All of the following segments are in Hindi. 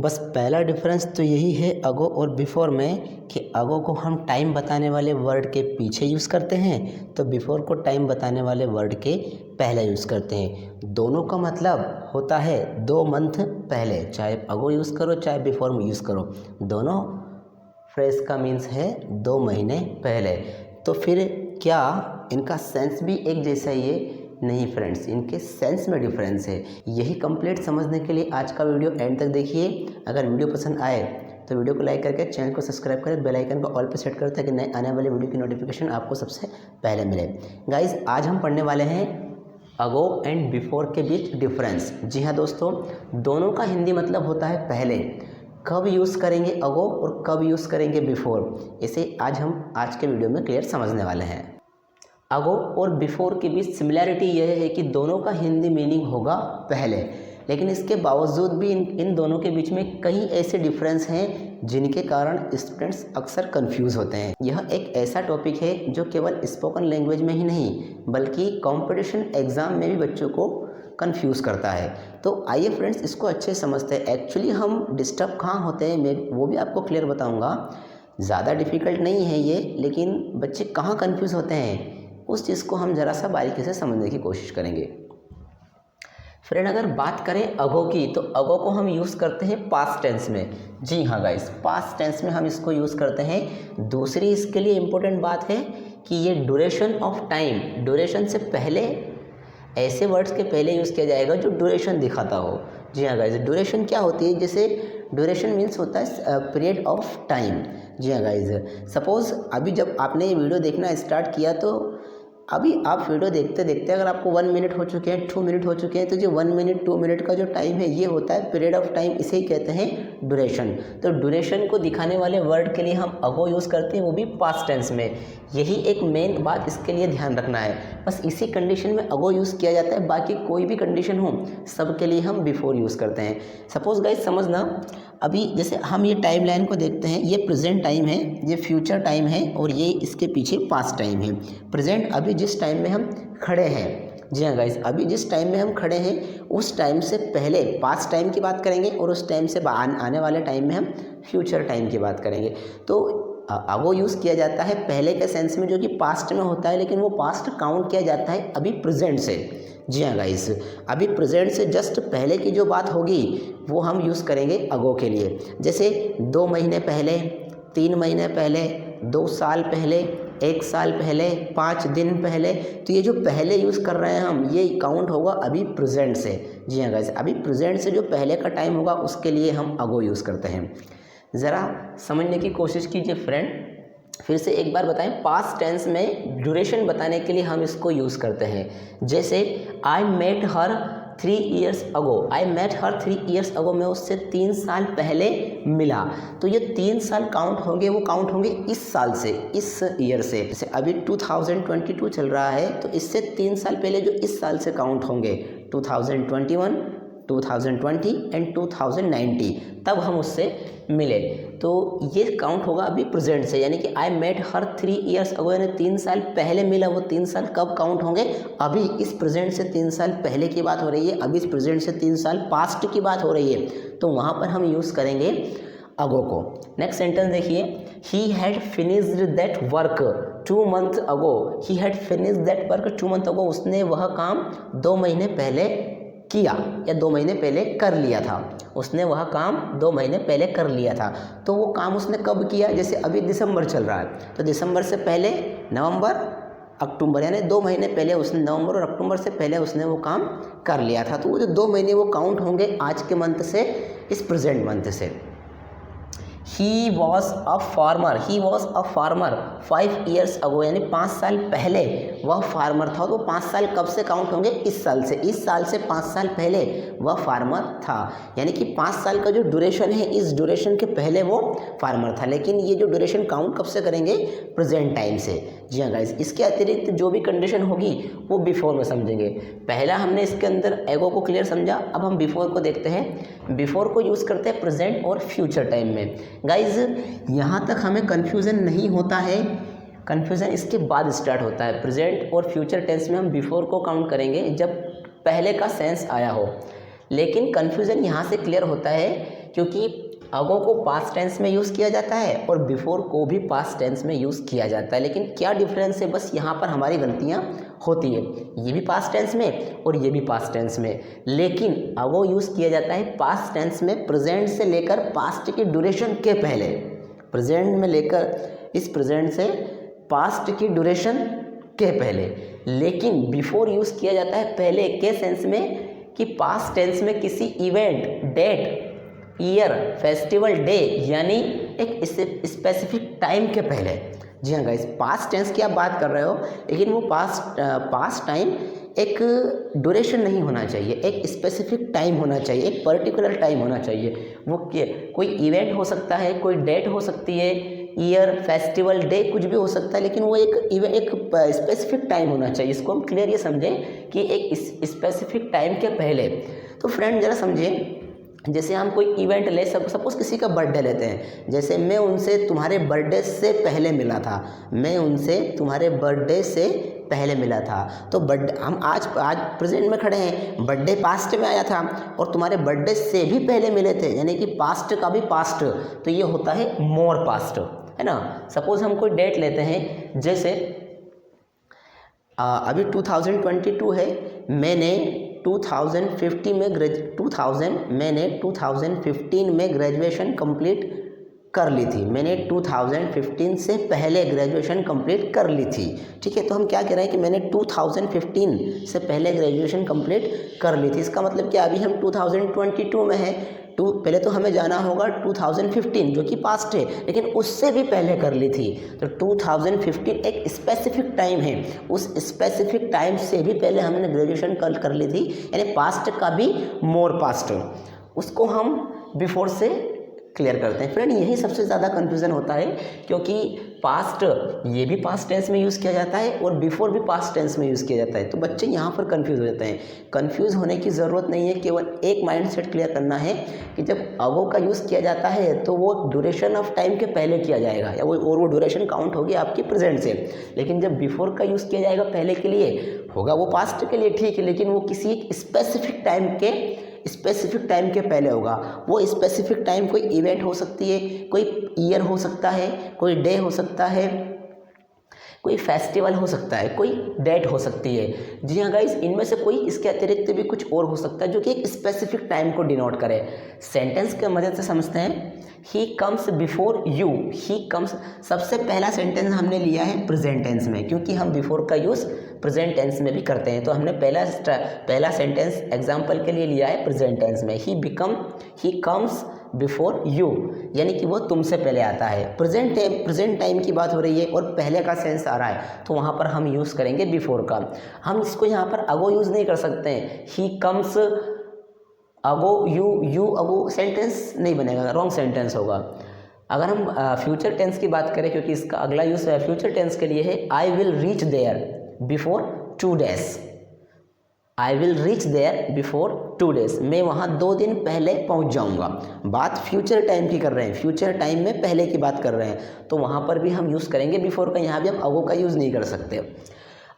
बस पहला डिफरेंस तो यही है अगो और बिफोर में कि अगो को हम टाइम बताने वाले वर्ड के पीछे यूज़ करते हैं, तो बिफोर को टाइम बताने वाले वर्ड के पहले यूज़ करते हैं। दोनों का मतलब होता है 2 मंथ पहले, चाहे अगो यूज़ करो चाहे बिफोर में यूज़ करो, दोनों फ्रेज का मीन्स है 2 महीने पहले। तो फिर क्या इनका सेंस भी एक जैसा ही है? नहीं फ्रेंड्स, इनके सेंस में डिफरेंस है। यही कंप्लीट समझने के लिए आज का वीडियो एंड तक देखिए। अगर वीडियो पसंद आए तो वीडियो को लाइक करके चैनल को सब्सक्राइब करें, बेल आइकन को ऑल पे सेट करें ताकि नए आने वाले वीडियो की नोटिफिकेशन आपको सबसे पहले मिले। गाइज, आज हम पढ़ने वाले हैं अगो एंड बिफोर के बीच डिफरेंस। जी हाँ दोस्तों, दोनों का हिंदी मतलब होता है पहले। कब यूज़ करेंगे अगो और कब यूज़ करेंगे बिफोर, इसे आज के वीडियो में क्लियर समझने वाले हैं। अगो और बिफोर के बीच सिमिलैरिटी यह है कि दोनों का हिंदी मीनिंग होगा पहले, लेकिन इसके बावजूद भी इन दोनों के बीच में कई ऐसे डिफरेंस हैं जिनके कारण स्टूडेंट्स अक्सर कंफ्यूज होते हैं। यह एक ऐसा टॉपिक है जो केवल स्पोकन लैंग्वेज में ही नहीं बल्कि कंपटीशन एग्ज़ाम में भी बच्चों को कंफ्यूज करता है। तो आइए फ्रेंड्स, इसको अच्छे समझते हैं। एक्चुअली हम डिस्टर्ब कहाँ होते हैं मैं वो भी आपको क्लियर बताऊँगा। ज़्यादा डिफ़िकल्ट नहीं है ये, लेकिन बच्चे कहाँ कंफ्यूज होते हैं उस चीज़ को हम ज़रा सा बारीकी से समझने की कोशिश करेंगे। फ्रेंड, अगर बात करें अगो की, तो अगो को हम यूज़ करते हैं पास्ट टेंस में। जी हाँ गाइस, पास्ट टेंस में हम इसको यूज़ करते हैं। दूसरी इसके लिए इम्पोर्टेंट बात है कि ये ड्यूरेशन ऑफ टाइम, ड्यूरेशन से पहले ऐसे वर्ड्स के पहले यूज़ किया जाएगा जो ड्यूरेशन दिखाता हो। जी हाँ गाइस, ड्यूरेशन क्या होती है? जैसे ड्यूरेशन मीन्स होता है पीरियड ऑफ टाइम। जी हाँ गाइस, सपोज़ अभी जब आपने ये वीडियो देखना स्टार्ट किया तो अभी आप वीडियो देखते देखते अगर आपको 1 मिनट हो चुके हैं, 2 मिनट हो चुके हैं, तो जो 1 मिनट 2 मिनट का जो टाइम है ये होता है पीरियड ऑफ टाइम, इसे ही कहते हैं ड्यूरेशन। तो ड्यूरेशन को दिखाने वाले वर्ड के लिए हम अगो यूज़ करते हैं, वो भी पास्ट टेंस में। यही एक मेन बात इसके लिए ध्यान रखना है। बस इसी कंडीशन में अगो यूज़ किया जाता है, बाकी कोई भी कंडीशन हो सब के लिए हम बिफोर यूज़ करते हैं। सपोज़ गाइस समझना, अभी जैसे हम ये टाइम लाइन को देखते हैं, ये प्रेजेंट टाइम है, ये फ्यूचर टाइम है और ये इसके पीछे पास्ट टाइम है। प्रेजेंट अभी जिस टाइम में हम खड़े हैं, जी हाँ गाइस, अभी जिस टाइम में हम खड़े हैं उस टाइम से पहले पास्ट टाइम की बात करेंगे और उस टाइम से आने वाले टाइम में हम फ्यूचर टाइम की बात करेंगे। तो अगो यूज़ किया जाता है पहले के सेंस में जो कि पास्ट में होता है, लेकिन वो पास्ट काउंट किया जाता है अभी प्रेजेंट से। जी हाँ गाइस, अभी प्रेजेंट से जस्ट पहले की जो बात होगी वो हम यूज़ करेंगे अगो के लिए। जैसे 2 महीने पहले, 3 महीने पहले, 2 साल पहले, 1 साल पहले, 5 दिन पहले। तो ये जो पहले यूज़ कर रहे हैं हम, ये काउंट होगा अभी प्रेजेंट से। जी हाँ गाइस, अभी प्रेजेंट से जो पहले का टाइम होगा उसके लिए हम अगो यूज़ करते हैं। ज़रा समझने की कोशिश कीजिए फ्रेंड। फिर से एक बार बताएं, पास्ट टेंस में ड्यूरेशन बताने के लिए हम इसको यूज़ करते हैं। जैसे I met her 3 years ago, I met her 3 years ago, मैं उससे 3 साल पहले मिला। तो ये 3 साल काउंट होंगे, वो काउंट होंगे इस साल से, इस ईयर से। जैसे अभी 2022 चल रहा है तो इससे 3 साल पहले जो इस साल से काउंट होंगे 2021, 2020 एंड 2019, तब हम उससे मिले। तो ये काउंट होगा अभी प्रेजेंट से, यानी कि आई मेट हर 3 ईयर्स अगो, यानी 3 साल पहले मिला। वो 3 साल कब काउंट होंगे? अभी इस प्रेजेंट से 3 साल पहले की बात हो रही है, अभी इस प्रेजेंट से 3 साल पास्ट की बात हो रही है, तो वहाँ पर हम यूज़ करेंगे अगो को। नेक्स्ट सेंटेंस देखिए, he had finished that work 2 month ago, he had finished that work 2 month ago, उसने वह काम 2 महीने पहले किया या 2 महीने पहले कर लिया था। उसने वह काम 2 महीने पहले कर लिया था। तो वो काम उसने कब किया? जैसे अभी दिसंबर चल रहा है तो दिसंबर से पहले नवंबर, अक्टूबर, यानी 2 महीने पहले उसने, नवंबर और अक्टूबर से पहले उसने वो काम कर लिया था। तो वो जो 2 महीने वो काउंट होंगे आज के मंथ से, इस प्रेजेंट मंथ से। He was a farmer, he was a farmer 5 years ago, यानी 5 साल पहले वह फार्मर था। तो 5 साल कब से काउंट होंगे? इस साल से, इस साल से 5 साल पहले वह फार्मर था। यानी कि 5 साल का जो ड्यूरेशन है, इस ड्यूरेशन के पहले वो फार्मर था। लेकिन ये जो ड्यूरेशन काउंट कब से करेंगे? प्रेजेंट टाइम से। जी हाँ गाइस, इसके अतिरिक्त जो भी कंडीशन होगी वो बिफोर में समझेंगे। पहला हमने इसके अंदर एगो को क्लियर समझा, अब हम बिफोर को देखते हैं। बिफोर को यूज़ करते हैं प्रेजेंट और फ्यूचर टाइम में। गाइज, यहाँ तक हमें कन्फ्यूज़न नहीं होता है, कन्फ्यूज़न इसके बाद स्टार्ट होता है। प्रेजेंट और फ्यूचर टेंस में हम बिफोर को काउंट करेंगे जब पहले का सेंस आया हो, लेकिन कन्फ्यूज़न यहाँ से क्लियर होता है क्योंकि अगो को पास्ट टेंस में यूज़ किया जाता है और बिफोर को भी पास्ट टेंस में यूज़ किया जाता है। लेकिन क्या डिफरेंस है, बस यहाँ पर हमारी गलतियाँ होती है। ये भी पास्ट टेंस में और ये भी पास्ट टेंस में, लेकिन अगो यूज़ किया जाता है पास्ट टेंस में प्रेजेंट से लेकर पास्ट की ड्यूरेशन के पहले, प्रेजेंट में लेकर इस प्रेजेंट से पास्ट की ड्यूरेशन के पहले। लेकिन बिफोर यूज़ किया जाता है पहले के सेंस में कि पास्ट टेंस में किसी event, date, year, festival, day यानी एक स्पेसिफिक टाइम के पहले। जी हाँ गाइस, पास्ट टेंस की आप बात कर रहे हो, लेकिन वो पास्ट टाइम एक ड्यूरेशन नहीं होना चाहिए, एक स्पेसिफिक टाइम होना चाहिए, एक पर्टिकुलर टाइम होना चाहिए। वो कोई इवेंट हो सकता है, कोई डेट हो सकती है, ईयर, फेस्टिवल, डे, कुछ भी हो सकता है, लेकिन वो एक स्पेसिफिक टाइम होना चाहिए। इसको हम क्लियर ये समझें कि एक स्पेसिफिक टाइम के पहले। तो फ्रेंड ज़रा समझिए, जैसे हम कोई इवेंट ले, सपोज किसी का बर्थडे लेते हैं, जैसे मैं उनसे तुम्हारे बर्थडे से पहले मिला था, मैं उनसे तुम्हारे बर्थडे से पहले मिला था। तो बर्थडे हम आज प्रेजेंट में खड़े हैं, बर्थडे पास्ट में आया था और तुम्हारे बर्थडे से भी पहले मिले थे, यानी कि पास्ट का भी पास्ट, तो ये होता है मोर पास्ट, है ना। सपोज हम कोई डेट लेते हैं, जैसे अभी 2022 है, मैंने 2015 में ग्रेजुएशन कंप्लीट कर ली थी, मैंने 2015 से पहले ग्रेजुएशन कंप्लीट कर ली थी। ठीक है, तो हम क्या कह रहे हैं कि मैंने 2015 से पहले ग्रेजुएशन कंप्लीट कर ली थी। इसका मतलब क्या, अभी हम 2022 में हैं, पहले तो हमें जाना होगा 2015 जो कि पास्ट है, लेकिन उससे भी पहले कर ली थी। तो 2015 एक स्पेसिफिक टाइम है, उस स्पेसिफिक टाइम से भी पहले हमने ग्रेजुएशन कर ली थी, यानी पास्ट का भी मोर पास्ट, उसको हम बिफोर से क्लियर करते हैं। फ्रेंड, यही सबसे ज़्यादा कन्फ्यूज़न होता है, क्योंकि पास्ट ये भी पास्ट टेंस में यूज़ किया जाता है और बिफोर भी पास्ट टेंस में यूज़ किया जाता है, तो बच्चे यहाँ पर कंफ्यूज हो जाते हैं। कंफ्यूज होने की ज़रूरत नहीं है, केवल एक माइंडसेट क्लियर करना है कि जब अगो का यूज़ किया जाता है तो वो ड्यूरेशन ऑफ टाइम के पहले किया जाएगा, या वो ड्यूरेशन काउंट होगी आपकी प्रेजेंट से। लेकिन जब बिफोर का यूज़ किया जाएगा पहले के लिए, होगा वो पास्ट के लिए, ठीक है, लेकिन वो किसी एक स्पेसिफिक टाइम के पहले होगा। वो स्पेसिफिक टाइम कोई इवेंट हो सकती है, कोई ईयर हो सकता है, कोई डे हो सकता है, कोई फेस्टिवल हो सकता है, कोई डेट हो सकती है। जी हाँ गाइस, इनमें से कोई इसके अतिरिक्त भी कुछ और हो सकता है जो कि एक स्पेसिफिक टाइम को डिनोट करे। सेंटेंस के मदद से समझते हैं। He comes before you, he comes, सबसे पहला सेंटेंस हमने लिया है प्रेजेंट टेंस में, क्योंकि हम बिफोर का यूज़ प्रेजेंट टेंस में भी करते हैं, तो हमने पहला सेंटेंस एग्जाम्पल के लिए लिया है प्रेजेंट टेंस में। ही कम्स बिफोर यू, यानी कि वो तुमसे पहले आता है। प्रेजेंट टाइम की बात हो रही है और पहले का सेंस आ रहा है, तो वहाँ पर हम यूज़ करेंगे बिफोर का। हम इसको यहाँ पर अगो यूज़ नहीं कर सकते हैं। He comes ago, you ago, sentence नहीं बनेगा, रॉन्ग सेंटेंस होगा। अगर हम फ्यूचर टेंस की बात करें, क्योंकि इसका अगला यूज़ फ्यूचर टेंस के लिए है, I will reach there before 2 days, I will reach there before 2 days, मैं वहाँ 2 दिन पहले पहुँच जाऊँगा। बात फ्यूचर टाइम की कर रहे हैं, फ्यूचर टाइम में पहले की बात कर रहे हैं, तो वहाँ पर भी हम यूज़ करेंगे बिफोर का, यहाँ भी हम अगो का यूज़ नहीं कर सकते।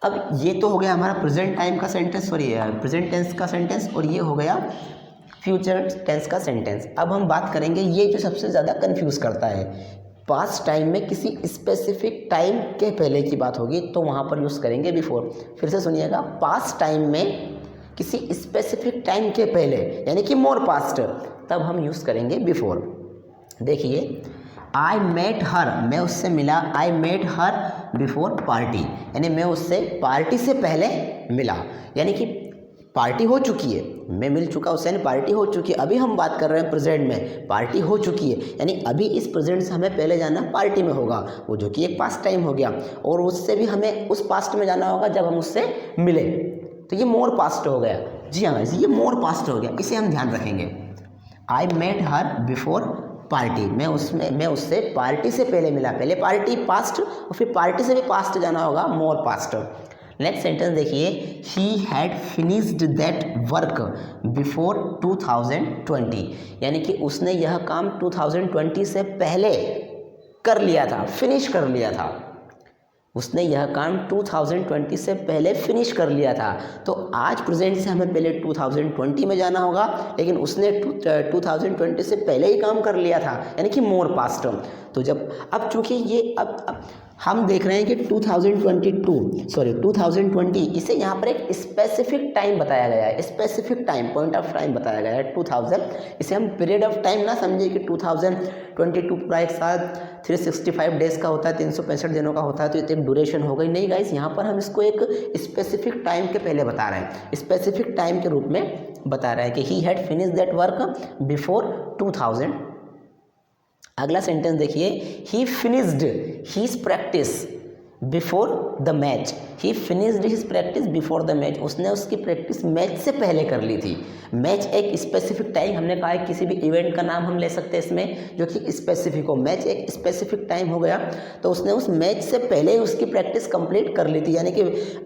अब ये तो हो गया हमारा प्रेजेंट टाइम का सेंटेंस, प्रेजेंट टेंस का सेंटेंस, और ये हो गया फ्यूचर टेंस का सेंटेंस। अब हम बात करेंगे ये जो सबसे ज़्यादा कंफ्यूज करता है, पास्ट टाइम में किसी स्पेसिफिक टाइम के पहले की बात होगी तो वहाँ पर यूज़ करेंगे बिफोर। फिर से सुनिएगा, पास्ट टाइम में किसी स्पेसिफिक टाइम के पहले, यानी कि मोर पास्ट, तब हम यूज़ करेंगे बिफोर। देखिए, आई मेट हर, मैं उससे मिला, I met her before party, यानी मैं उससे पार्टी से पहले मिला, यानी कि पार्टी हो चुकी है, मैं मिल चुका उससे, यानी पार्टी हो चुकी है। अभी हम बात कर रहे हैं प्रेजेंट में, पार्टी हो चुकी है, यानी अभी इस प्रेजेंट से हमें पहले जाना पार्टी में होगा, वो जो कि एक पास्ट टाइम हो गया, और उससे भी हमें उस पास्ट में जाना होगा जब हम उससे मिले, तो ये मोर पास्ट हो गया। जी हाँ, ये मोर पास्ट हो गया, इसे हम ध्यान रखेंगे। I met her before party, मैं उससे पार्टी से पहले मिला, पहले पार्टी पास्ट और फिर पार्टी से भी पास्ट जाना होगा, मोर पास्ट। नेक्स्ट सेंटेंस देखिए, he had finished that work before 2020, यानी कि उसने यह काम 2020 से पहले कर लिया था, फिनिश कर लिया था। उसने यह काम 2020 से पहले फिनिश कर लिया था। तो आज प्रेजेंट से हमें पहले 2020 में जाना होगा, लेकिन उसने 2020 से पहले ही काम कर लिया था, यानी कि मोर पास्ट। तो जब अब चूंकि ये अब हम देख रहे हैं कि 2020 इसे यहाँ पर एक स्पेसिफिक टाइम बताया गया है, specific time, point of time बताया गया है 2000। इसे हम पीरियड ऑफ टाइम ना समझे कि 2022 पूरा एक साल 365 डेज का होता है, 365 दिनों का होता है, तो एक ड्यूरेशन हो गई। नहीं गाइस, यहाँ पर हम इसको एक स्पेसिफिक टाइम के पहले बता रहे हैं, स्पेसिफिक टाइम के रूप में बता रहे हैं कि he had finish that work before 2000। अगला सेंटेंस देखिए, ही finished his practice before the match. He finished his practice before the match. उसने उसकी प्रैक्टिस मैच से पहले कर ली थी। मैच एक स्पेसिफिक टाइम, हमने कहा है किसी भी इवेंट का नाम हम ले सकते हैं इसमें जो कि स्पेसिफिक हो। मैच एक स्पेसिफिक टाइम हो गया, तो उसने उस मैच से पहले ही उसकी प्रैक्टिस कंप्लीट कर ली थी, यानी कि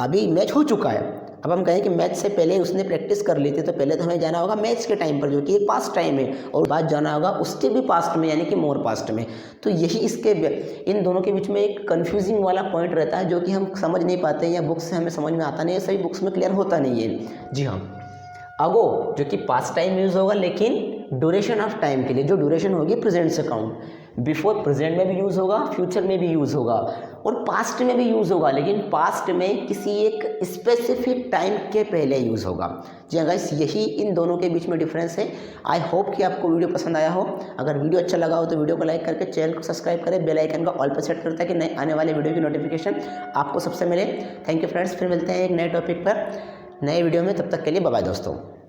अभी मैच हो चुका है। अब हम कहें कि मैच से पहले उसने प्रैक्टिस कर ली थी, तो पहले तो हमें जाना होगा मैच के टाइम पर जो कि एक पास्ट टाइम है, और बाद जाना होगा उसके भी पास्ट में, यानी कि मोर पास्ट में। तो यही इसके इन दोनों के बीच में एक कन्फ्यूजिंग वाला पॉइंट रहता है जो कि हम समझ नहीं पाते हैं या बुक्स से हमें समझ में आता नहीं है, सभी बुक्स में क्लियर होता नहीं है। जी हाँ, अगो जो कि पास्ट टाइम यूज़ होगा लेकिन ड्यूरेशन ऑफ टाइम के लिए, जो ड्यूरेशन होगी प्रेजेंट से काउंट। बिफोर प्रेजेंट में भी यूज़ होगा, फ्यूचर में भी यूज़ होगा, और पास्ट में भी यूज़ होगा, लेकिन पास्ट में किसी एक स्पेसिफिक टाइम के पहले यूज़ होगा। जी हाँ गाइस, यही इन दोनों के बीच में डिफरेंस है। आई होप कि आपको वीडियो पसंद आया हो। अगर वीडियो अच्छा लगा हो तो वीडियो को लाइक करके चैनल को सब्सक्राइब करें, बेल आइकन का ऑल पर सेट करता है कि नए आने वाले वीडियो की नोटिफिकेशन आपको सबसे मिले। थैंक यू फ्रेंड्स, फिर मिलते हैं एक नए टॉपिक पर नए वीडियो में, तब तक के लिए बाय बाय दोस्तों।